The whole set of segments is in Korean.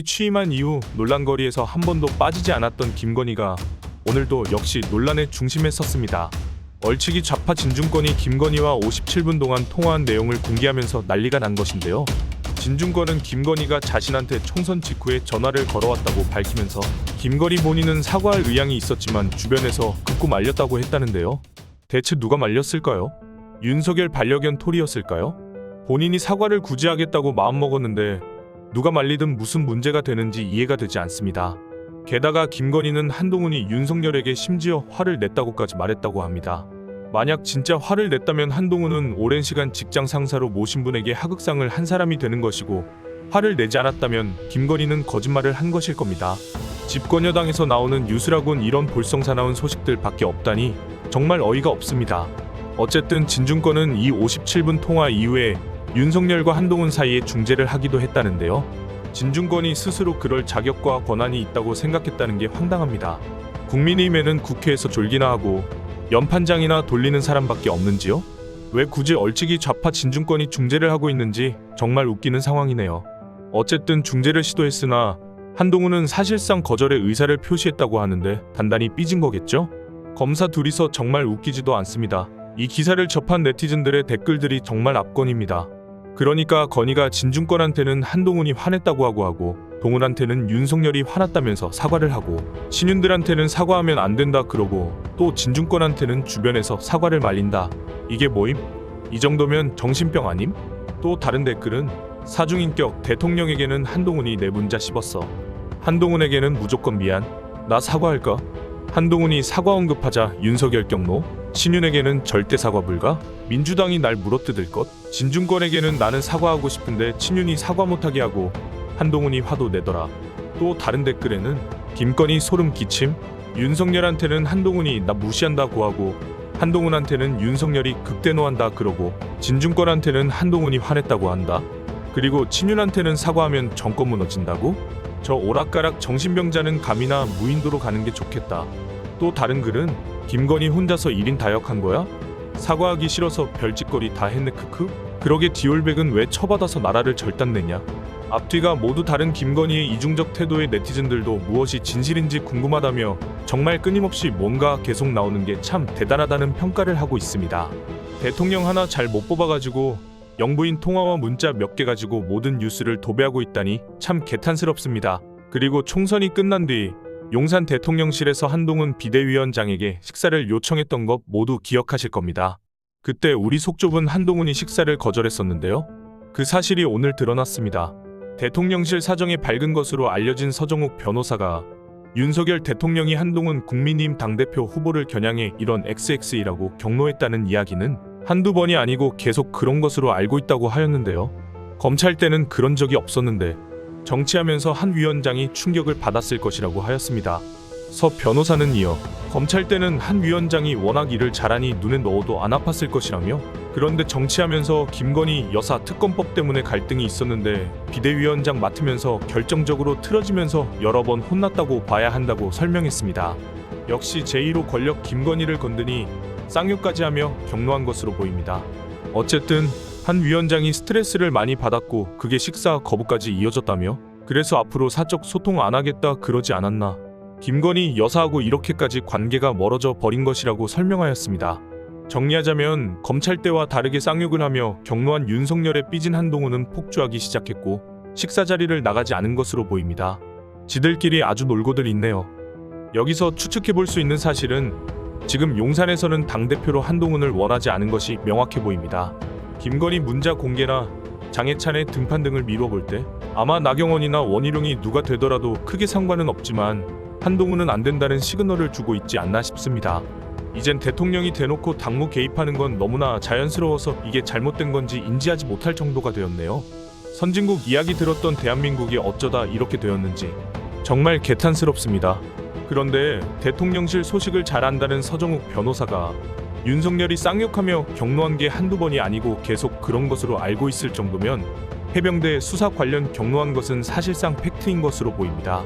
취임한 이후 논란거리에서 한 번도 빠지지 않았던 김건희가 오늘도 역시 논란의 중심에 섰습니다. 얼치기 좌파 진중권이 김건희와 57분 동안 통화한 내용을 공개하면서 난리가 난 것인데요. 진중권은 김건희가 자신한테 총선 직후에 전화를 걸어왔다고 밝히면서 김건희 본인은 사과할 의향이 있었지만 주변에서 극구 말렸다고 했다는데요. 대체 누가 말렸을까요? 윤석열 반려견 톨이었을까요? 본인이 사과를 굳이 하겠다고 마음먹었는데 누가 말리든 무슨 문제가 되는지 이해가 되지 않습니다. 게다가 김건희는 한동훈이 윤석열에게 심지어 화를 냈다고까지 말했다고 합니다. 만약 진짜 화를 냈다면 한동훈은 오랜 시간 직장 상사로 모신 분에게 하극상을 한 사람이 되는 것이고, 화를 내지 않았다면 김건희는 거짓말을 한 것일 겁니다. 집권여당에서 나오는 뉴스라곤 이런 볼썽사나운 소식들 밖에 없다니 정말 어이가 없습니다. 어쨌든 진중권은 이 57분 통화 이후에 윤석열과 한동훈 사이에 중재를 하기도 했다는데요. 진중권이 스스로 그럴 자격과 권한이 있다고 생각했다는 게 황당합니다. 국민의힘에는 국회에서 졸기나 하고 연판장이나 돌리는 사람밖에 없는지요? 왜 굳이 얼치기 좌파 진중권이 중재를 하고 있는지 정말 웃기는 상황이네요. 어쨌든 중재를 시도했으나 한동훈은 사실상 거절의 의사를 표시했다고 하는데 단단히 삐진 거겠죠? 검사 둘이서 정말 웃기지도 않습니다. 이 기사를 접한 네티즌들의 댓글들이 정말 압권입니다. 그러니까 건희가 진중권한테는 한동훈이 화냈다고 하고 동훈한테는 윤석열이 화났다면서 사과를 하고, 신윤들한테는 사과하면 안 된다 그러고, 또 진중권한테는 주변에서 사과를 말린다. 이게 뭐임? 이 정도면 정신병 아님? 또 다른 댓글은 사중인격 대통령에게는 한동훈이 내 문자 씹었어. 한동훈에게는 무조건 미안. 나 사과할까? 한동훈이 사과 언급하자 윤석열 경로. 신윤에게는 절대 사과 불가? 민주당이 날 물어뜯을 것? 진중권에게는 나는 사과하고 싶은데 친윤이 사과 못하게 하고 한동훈이 화도 내더라. 또 다른 댓글에는 김건희 소름 끼침? 윤석열한테는 한동훈이 나 무시한다고 하고 한동훈한테는 윤석열이 극대노한다 그러고 진중권한테는 한동훈이 화냈다고 한다. 그리고 친윤한테는 사과하면 정권 무너진다고? 저 오락가락 정신병자는 감이나 무인도로 가는 게 좋겠다. 또 다른 글은 김건희 혼자서 1인 다역한 거야? 사과하기 싫어서 별짓거리 다 했네 크크? 그러게 디올백은 왜 처받아서 나라를 절단내냐? 앞뒤가 모두 다른 김건희의 이중적 태도에 네티즌들도 무엇이 진실인지 궁금하다며 정말 끊임없이 뭔가 계속 나오는 게 참 대단하다는 평가를 하고 있습니다. 대통령 하나 잘 못 뽑아가지고 영부인 통화와 문자 몇 개 가지고 모든 뉴스를 도배하고 있다니 참 개탄스럽습니다. 그리고 총선이 끝난 뒤 용산 대통령실에서 한동훈 비대위원장에게 식사를 요청했던 것 모두 기억하실 겁니다. 그때 우리 속 좁은 한동훈이 식사를 거절했었는데요. 그 사실이 오늘 드러났습니다. 대통령실 사정에 밝은 것으로 알려진 서정욱 변호사가 윤석열 대통령이 한동훈 국민의힘 당대표 후보를 겨냥해 이런 XX이라고 경로했다는 이야기는 한두 번이 아니고 계속 그런 것으로 알고 있다고 하였는데요. 검찰 때는 그런 적이 없었는데 정치하면서 한 위원장이 충격을 받았을 것이라고 하였습니다. 서 변호사는 이어 검찰 때는 한 위원장이 워낙 일을 잘하니 눈에 넣어도 안 아팠을 것이라며, 그런데 정치하면서 김건희 여사 특검법 때문에 갈등이 있었는데 비대위원장 맡으면서 결정적으로 틀어지면서 여러 번 혼났다고 봐야 한다고 설명했습니다. 역시 제1호 권력 김건희를 건드니 쌍욕까지 하며 격노한 것으로 보입니다. 어쨌든 한 위원장이 스트레스를 많이 받았고 그게 식사 거부까지 이어졌다며, 그래서 앞으로 사적 소통 안 하겠다 그러지 않았나. 김건희 여사하고 이렇게까지 관계가 멀어져 버린 것이라고 설명하였습니다. 정리하자면 검찰 때와 다르게 쌍욕을 하며 격노한 윤석열에 삐진 한동훈은 폭주하기 시작했고 식사 자리를 나가지 않은 것으로 보입니다. 지들끼리 아주 놀고들 있네요. 여기서 추측해볼 수 있는 사실은 지금 용산에서는 당대표로 한동훈을 원하지 않은 것이 명확해 보입니다. 김건희 문자 공개나 장해찬의 등판 등을 미뤄볼 때 아마 나경원이나 원희룡이 누가 되더라도 크게 상관은 없지만 한동훈은 안 된다는 시그널을 주고 있지 않나 싶습니다. 이젠 대통령이 대놓고 당무 개입하는 건 너무나 자연스러워서 이게 잘못된 건지 인지하지 못할 정도가 되었네요. 선진국 이야기 들었던 대한민국이 어쩌다 이렇게 되었는지 정말 개탄스럽습니다. 그런데 대통령실 소식을 잘 안다는 서정욱 변호사가 윤석열이 쌍욕하며 격노한 게 한두 번이 아니고 계속 그런 것으로 알고 있을 정도면 해병대 수사 관련 격노한 것은 사실상 팩트인 것으로 보입니다.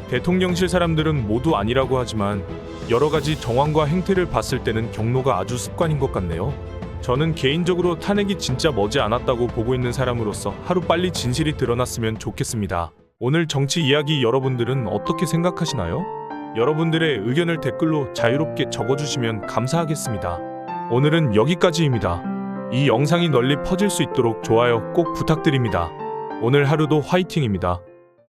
대통령실 사람들은 모두 아니라고 하지만 여러 가지 정황과 행태를 봤을 때는 격노가 아주 습관인 것 같네요. 저는 개인적으로 탄핵이 진짜 머지 않았다고 보고 있는 사람으로서 하루빨리 진실이 드러났으면 좋겠습니다. 오늘 정치 이야기 여러분들은 어떻게 생각하시나요? 여러분들의 의견을 댓글로 자유롭게 적어주시면 감사하겠습니다. 오늘은 여기까지입니다. 이 영상이 널리 퍼질 수 있도록 좋아요 꼭 부탁드립니다. 오늘 하루도 화이팅입니다.